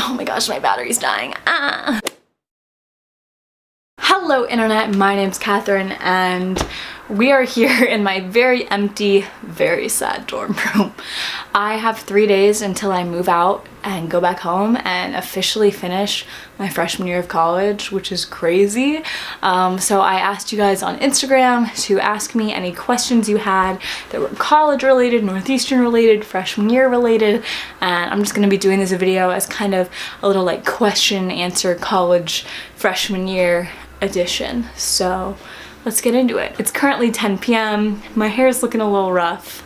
Oh my gosh, my battery's dying. Hello internet, my name's Catherine and we are here in my very empty, very sad dorm room. I have 3 days until I move out and go back home and officially finish my freshman year of college, which is crazy. So I asked you guys on Instagram to ask me any questions you had that were college related, Northeastern related, freshman year related, and I'm just gonna be doing this video as kind of a little like question answer college freshman year edition. So let's get into it. It's currently 10 p.m. My hair is looking a little rough.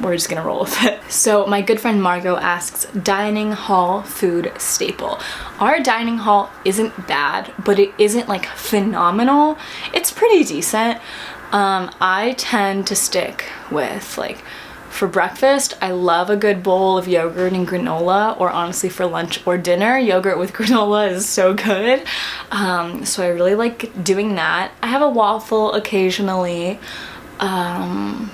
We're just gonna roll with it. So my good friend Margot asks, dining hall food staple. Our dining hall isn't bad, but it isn't like phenomenal. It's pretty decent. I tend to stick with like, for breakfast, I love a good bowl of yogurt and granola, or honestly for lunch or dinner, yogurt with granola is so good. So I really like doing that. I have a waffle occasionally. The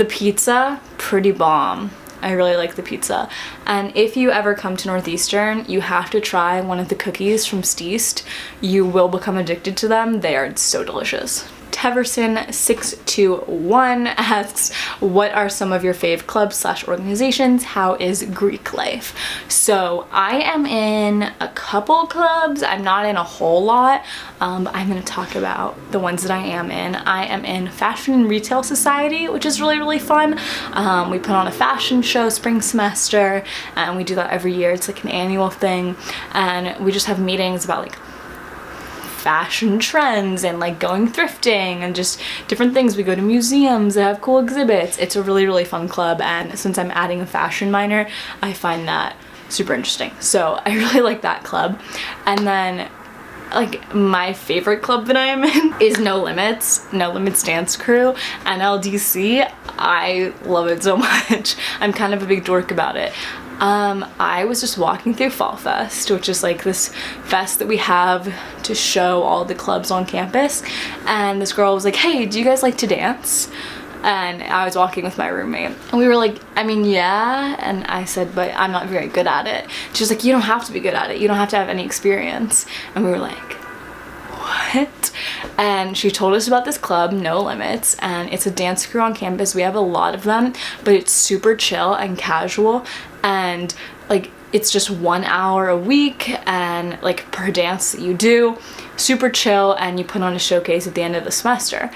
pizza, pretty bomb. I really like the pizza. And if you ever come to Northeastern, you have to try one of the cookies from Steast. You will become addicted to them. They are so delicious. Teverson621 asks, what are some of your fave clubs / organizations? How is Greek life? So I am in a couple clubs. I'm not in a whole lot. I'm going to talk about the ones that I am in. I am in Fashion and Retail Society, which is really, really fun. We put on a fashion show spring semester, and we do that every year. It's like an annual thing, and we just have meetings about like fashion trends and like going thrifting and just different things. We go to museums that have cool exhibits. It's a really, really fun club, and since I'm adding a fashion minor, I find that super interesting. So I really like that club. And then like my favorite club that I am in is No Limits Dance Crew, NLDC. I love it so much. I'm kind of a big dork about it. I was just walking through Fall Fest, which is like this fest that we have to show all the clubs on campus, and this girl was like, hey, do you guys like to dance? And I was walking with my roommate, and we were like, I mean, yeah. And I said, but I'm not very good at it. She was like, you don't have to be good at it. You don't have to have any experience. And we were like, what? And she told us about this club, No Limits, and it's a dance crew on campus. We have a lot of them, but it's super chill and casual, and like it's just 1 hour a week, and like per dance that you do, super chill, and you put on a showcase at the end of the semester.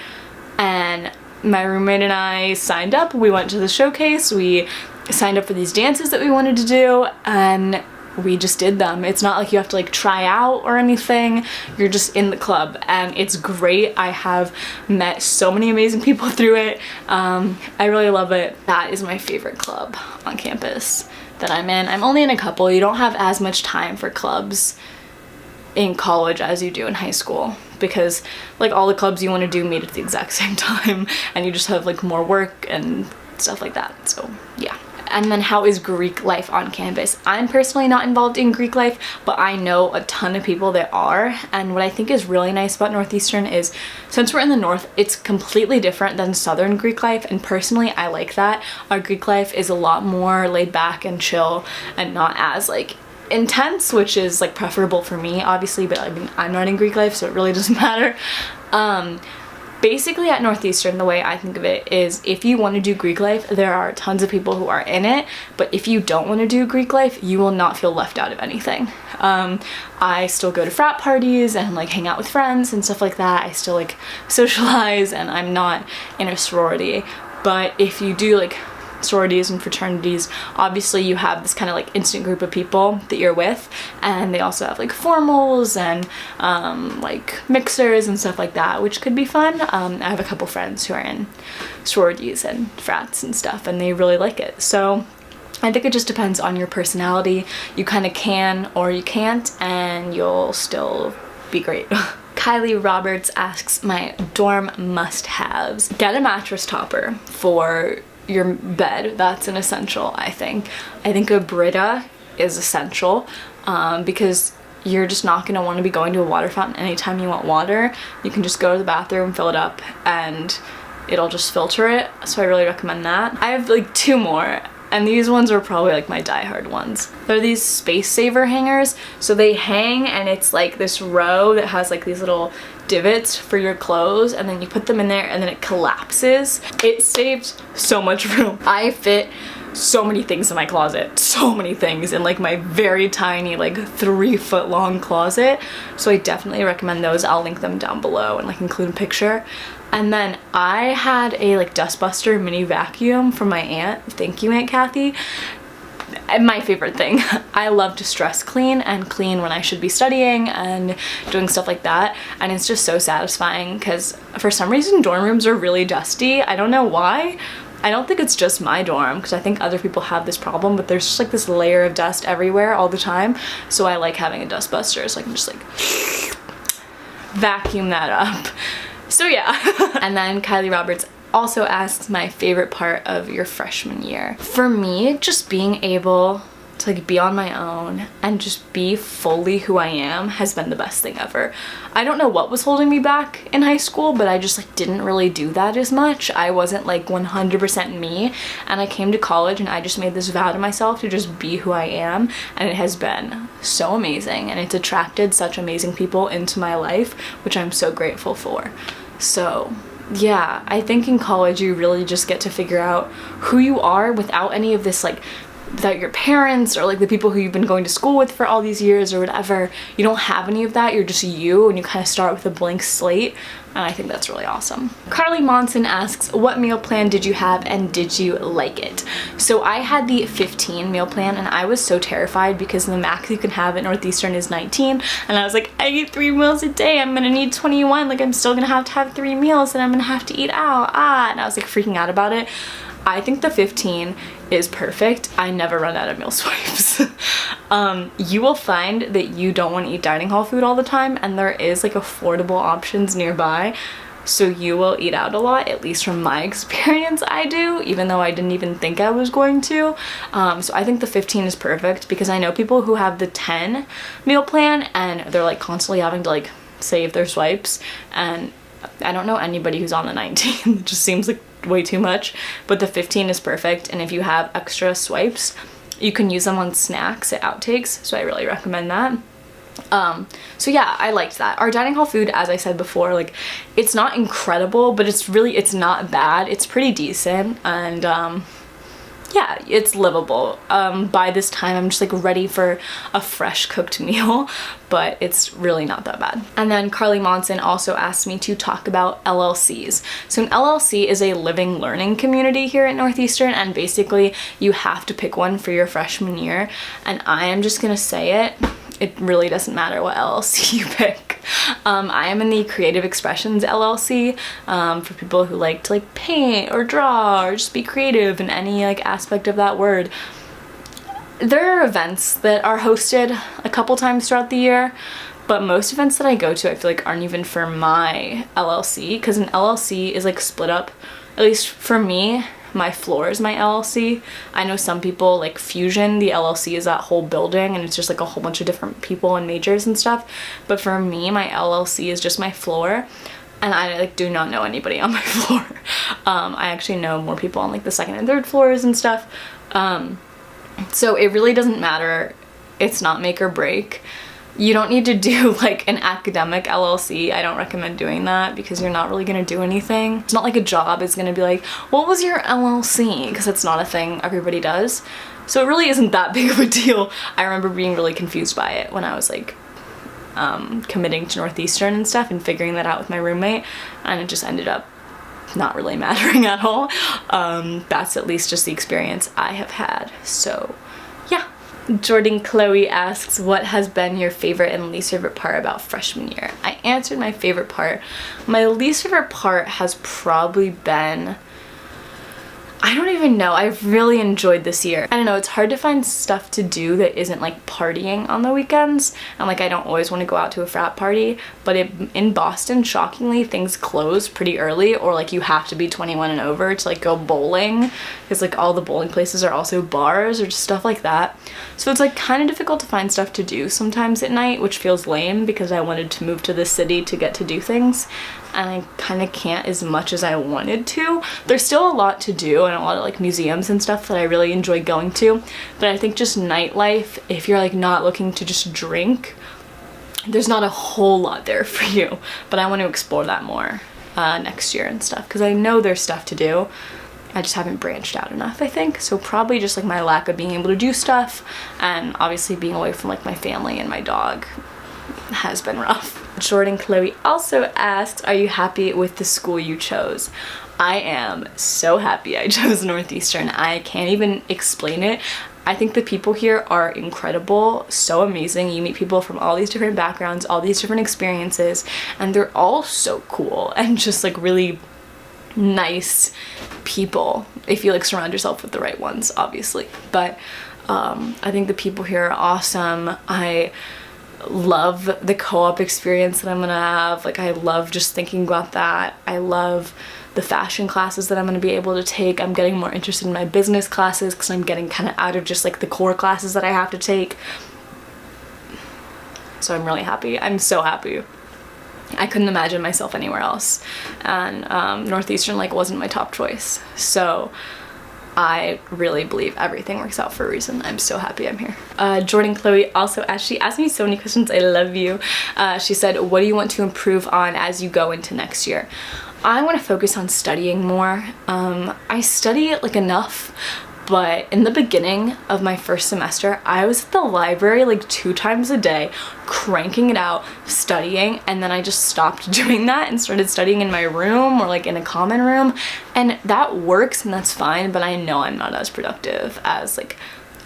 And my roommate and I signed up. We went to the showcase, we signed up for these dances that we wanted to do, and we just did them. It's not like you have to like try out or anything. You're just in the club, and it's great. I have met so many amazing people through it. I really love it. That is my favorite club on campus that I'm in. I'm only in a couple. You don't have as much time for clubs in college as you do in high school, because like all the clubs you want to do meet at the exact same time, and you just have like more work and stuff like that. So yeah. And then how is Greek life on campus? I'm personally not involved in Greek life, but I know a ton of people that are. And what I think is really nice about Northeastern is, since we're in the north, it's completely different than southern Greek life, and personally I like that. Our Greek life is a lot more laid back and chill and not as like intense, which is like preferable for me obviously, but I mean, I'm not in Greek life, so it really doesn't matter. Basically at Northeastern, the way I think of it is, if you want to do Greek life, there are tons of people who are in it, but if you don't want to do Greek life, you will not feel left out of anything. I still go to frat parties and like hang out with friends and stuff like that. I still like socialize, and I'm not in a sorority. But if you do like sororities and fraternities, obviously you have this kind of like instant group of people that you're with, and they also have like formals and like mixers and stuff like that, which could be fun. I have a couple friends who are in sororities and frats and stuff, and they really like it. So I think it just depends on your personality. You kind of can or you can't, and you'll still be great. Kylie Roberts asks, my dorm must-haves. Get a mattress topper for your bed. That's an essential, I think. I think a Brita is essential, because you're just not going to want to be going to a water fountain anytime you want water. You can just go to the bathroom, fill it up, and it'll just filter it. So I really recommend that. I have like 2 more. And these ones are probably like my diehard ones. They're these space saver hangers. So they hang and it's like this row that has like these little divots for your clothes, and then you put them in there and then it collapses. It saves so much room. I fit so many things in my closet, so many things in like my very tiny like 3-foot long closet. So I definitely recommend those. I'll link them down below and like include a picture. And then I had a like dustbuster mini vacuum from my aunt. Thank you, Aunt Kathy. My favorite thing. I love to stress clean and clean when I should be studying and doing stuff like that, and it's just so satisfying because for some reason dorm rooms are really dusty. I don't know why. I don't think it's just my dorm because I think other people have this problem, but there's just like this layer of dust everywhere all the time. So I like having a dustbuster so I can just like vacuum that up. So yeah. And then Kylie Roberts also asks my favorite part of your freshman year. For me, just being able to like be on my own and just be fully who I am has been the best thing ever. I don't know what was holding me back in high school, but I just like didn't really do that as much. I wasn't like 100% me, and I came to college and I just made this vow to myself to just be who I am, and it has been so amazing, and it's attracted such amazing people into my life, which I'm so grateful for. So yeah, I think in college you really just get to figure out who you are without any of this like, without your parents or like the people who you've been going to school with for all these years or whatever. You don't have any of that. You're just you, and you kind of start with a blank slate, and I think that's really awesome. Carly Monson asks, what meal plan did you have and did you like it? So I had the 15 meal plan, and I was so terrified because the max you can have at Northeastern is 19, and I was like, I eat 3 meals a day, I'm gonna need 21, like I'm still gonna have to have 3 meals and I'm gonna have to eat out, and I was like freaking out about it. I think the 15 is perfect. I never run out of meal swipes. You will find that you don't want to eat dining hall food all the time, and there is like affordable options nearby, so you will eat out a lot, at least from my experience. I do, even though I didn't even think I was going to. So I think the 15 is perfect because I know people who have the 10 meal plan and they're like constantly having to like save their swipes, and I don't know anybody who's on the 19. It just seems like way too much, but the 15 is perfect, and if you have extra swipes you can use them on snacks at Outtakes, so I really recommend that. So yeah, I liked that. Our dining hall food, as I said before, like it's not incredible, but it's not bad. It's pretty decent, and yeah, it's livable. By this time I'm just like ready for a fresh cooked meal, but it's really not that bad. And then Carly Monson also asked me to talk about LLCs. So an LLC is a living learning community here at Northeastern, and basically you have to pick one for your freshman year, and I am just gonna say it really doesn't matter what LLC you pick. I am in the Creative Expressions LLC, for people who like to like paint or draw or just be creative in any like aspect of that word. There are events that are hosted a couple times throughout the year, but most events that I go to I feel like aren't even for my LLC, because an LLC is like split up, at least for me. My floor is my LLC. I know some people like Fusion, the LLC is that whole building and it's just like a whole bunch of different people and majors and stuff, but for me my LLC is just my floor, and I like do not know anybody on my floor. I actually know more people on like the 2nd and 3rd floors and stuff, so it really doesn't matter. It's not make or break. You don't need to do like an academic LLC. I don't recommend doing that because you're not really gonna do anything. It's not like a job is gonna be like, what was your LLC? Because it's not a thing everybody does. So it really isn't that big of a deal. I remember being really confused by it when I was like committing to Northeastern and stuff and figuring that out with my roommate, and it just ended up not really mattering at all. That's at least just the experience I have had. So yeah. Jordan Chloe asks, what has been your favorite and least favorite part about freshman year? I answered my favorite part. My least favorite part has probably been, I don't even know. I've really enjoyed this year. I don't know, it's hard to find stuff to do that isn't like partying on the weekends. And like I don't always want to go out to a frat party, but in Boston, shockingly, things close pretty early, or like you have to be 21 and over to like go bowling, because like all the bowling places are also bars or just stuff like that. So it's like kind of difficult to find stuff to do sometimes at night, which feels lame because I wanted to move to this city to get to do things. and I kind of can't as much as I wanted to. There's still a lot to do and a lot of like museums and stuff that I really enjoy going to, but I think just nightlife, if you're like not looking to just drink, there's not a whole lot there for you. But I want to explore that more next year and stuff, because I know there's stuff to do. I just haven't branched out enough, I think. So probably just like my lack of being able to do stuff, and obviously being away from like my family and my dog has been rough. Jordan Chloe also asked, are you happy with the school you chose? I am so happy I chose Northeastern. I can't even explain it. I think the people here are incredible, so amazing. You meet people from all these different backgrounds, all these different experiences, and they're all so cool and just like really nice people if you like surround yourself with the right ones, obviously. But I think the people here are awesome. I love the co-op experience that I'm gonna have. Like, I love just thinking about that. I love the fashion classes that I'm gonna be able to take. I'm getting more interested in my business classes because I'm getting kind of out of just like the core classes that I have to take. So I'm really happy. I'm so happy. I couldn't imagine myself anywhere else, and Northeastern like wasn't my top choice. So I really believe everything works out for a reason. I'm so happy I'm here. Jordan Chloe also asked, she asked me so many questions. I love you. She said, what do you want to improve on as you go into next year? I want to focus on studying more. I study like enough, but in the beginning of my first semester, I was at the library like 2 times a day, cranking it out, studying, and then I just stopped doing that and started studying in my room or like in a common room, and that works and that's fine, but I know I'm not as productive as like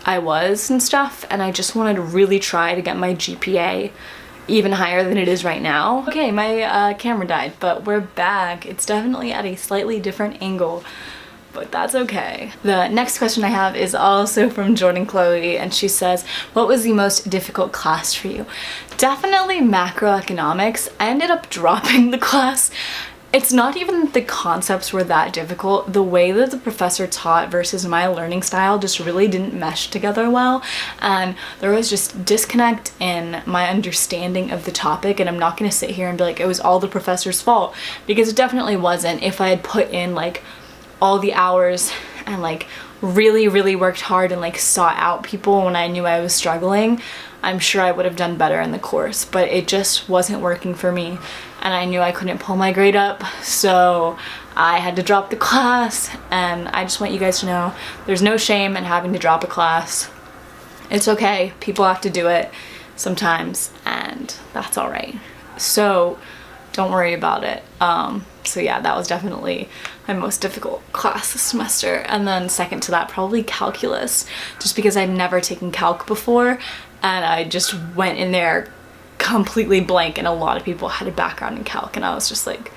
I was and stuff, and I just wanted to really try to get my GPA even higher than it is right now. Okay, my camera died, but we're back. It's definitely at a slightly different angle, but that's okay. The next question I have is also from Jordan Chloe, and she says, what was the most difficult class for you? Definitely macroeconomics. I ended up dropping the class. It's not even that the concepts were that difficult. The way that the professor taught versus my learning style just really didn't mesh together well, and there was just disconnect in my understanding of the topic. And I'm not going to sit here and be like it was all the professor's fault, because it definitely wasn't. If I had put in like all the hours and like really worked hard and like sought out people when I knew I was struggling, I'm sure I would have done better in the course, but it just wasn't working for me, and I knew I couldn't pull my grade up, so I had to drop the class. And I just want you guys to know there's no shame in having to drop a class. It's okay. People have to do it sometimes, and that's all right. So don't worry about it. So yeah, that was definitely my most difficult class this semester. And then second to that, probably calculus, just because I'd never taken calc before, and I just went in there completely blank, and a lot of people had a background in calc, and I was just like,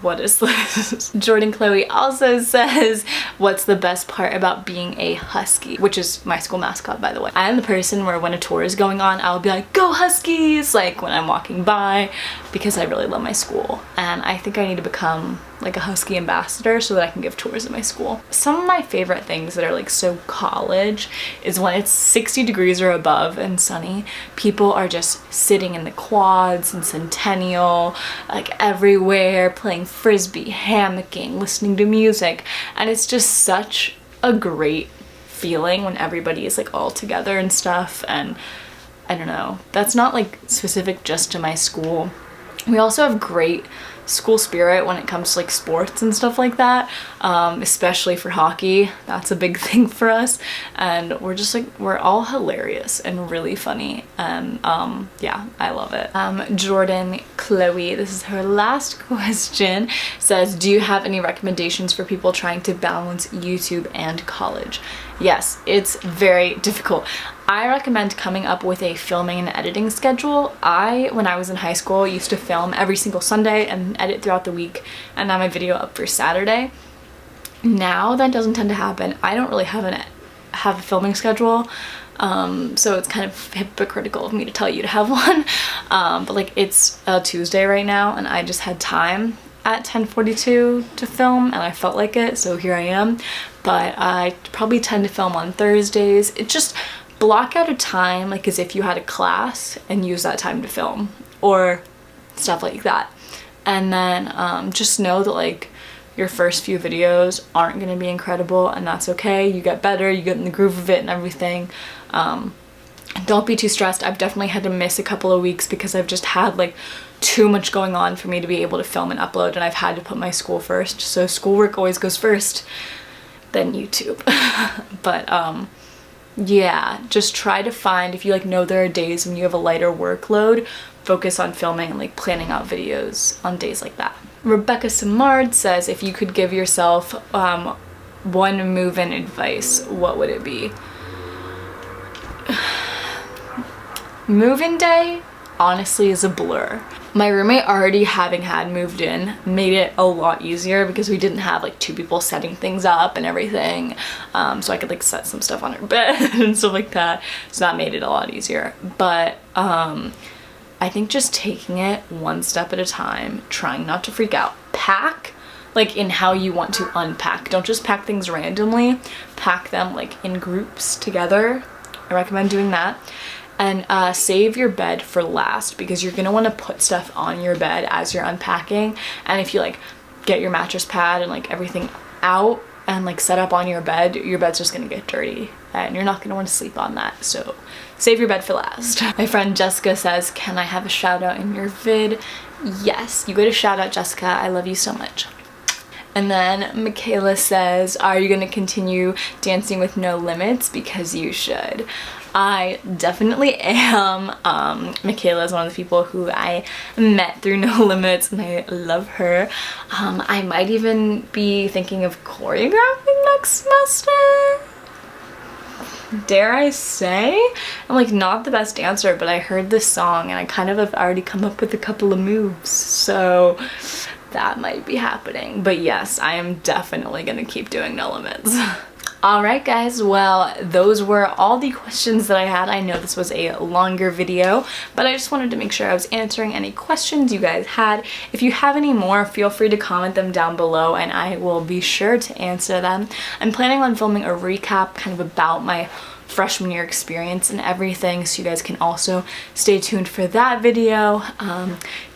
what is this? Jordan Chloe also says, what's the best part about being a Husky? Which is my school mascot, by the way. I am the person where when a tour is going on, I'll be like, go Huskies, like when I'm walking by, because I really love my school. And I think I need to become like a Husky ambassador so that I can give tours at my school. Some of my favorite things that are like so college is when it's 60 degrees or above and sunny, people are just sitting in the quads and Centennial, like everywhere, playing frisbee, hammocking, listening to music, and it's just such a great feeling when everybody is like all together and stuff. And I don't know, that's not like specific just to my school. We also have great school spirit when it comes to like sports and stuff like that, especially for hockey. That's a big thing for us, and we're just like, we're all hilarious and really funny, and yeah, I love it. Jordan Chloe, this is her last question, says, do you have any recommendations for people trying to balance YouTube and college? Yes, it's very difficult. I recommend coming up with a filming and editing schedule. When I was in high school, used to film every single Sunday and edit throughout the week and have my video up for Saturday. Now that doesn't tend to happen. I don't really have a filming schedule, so it's kind of hypocritical of me to tell you to have one. But like, it's a Tuesday right now, and I just had time at 10:42 to film, and I felt like it, so here I am. But I probably tend to film on Thursdays. It just block out a time like as if you had a class and use that time to film or stuff like that. And then just know that like your first few videos aren't gonna be incredible, and that's okay. You get better, you get in the groove of it and everything. Don't be too stressed. I've definitely had to miss a couple of weeks because I've just had like too much going on for me to be able to film and upload, and I've had to put my school first. So schoolwork always goes first, then YouTube. But yeah, just try to find, if you like know there are days when you have a lighter workload, focus on filming and like planning out videos on days like that. Rebecca Samard says, if you could give yourself one move-in advice, what would it be? Move-in day honestly is a blur. My roommate, already having had moved in, made it a lot easier because we didn't have like two people setting things up and everything, so I could like set some stuff on her bed and stuff like that, so that made it a lot easier. But I think just taking it one step at a time, trying not to freak out. Pack like in how you want to unpack. Don't just pack things randomly, pack them like in groups together. I recommend doing that. And save your bed for last, because you're gonna want to put stuff on your bed as you're unpacking, and if you like get your mattress pad and like everything out and like set up on your bed's just gonna get dirty and you're not gonna want to sleep on that. So save your bed for last. My friend Jessica says, can I have a shout out in your vid? Yes, you go to shout out Jessica. I love you so much. And then Michaela says, are you gonna continue dancing with No Limits? Because you should. I definitely am. Michaela is one of the people who I met through No Limits, and I love her. I might even be thinking of choreographing next semester. Dare I say? I'm like not the best dancer, but I heard this song and I kind of have already come up with a couple of moves, so that might be happening. But yes, I am definitely gonna keep doing No Limits. Alright guys, well those were all the questions that I had. I know this was a longer video, but I just wanted to make sure I was answering any questions you guys had. If you have any more, feel free to comment them down below and I will be sure to answer them. I'm planning on filming a recap kind of about my freshman year experience and everything, so you guys can also stay tuned for that video.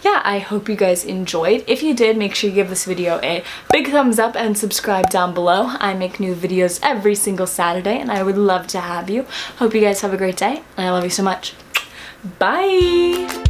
Yeah, I hope you guys enjoyed. If you did, make sure you give this video a big thumbs up and subscribe down below. I make new videos every single Saturday and I would love to have you. Hope you guys have a great day and I love you so much. Bye!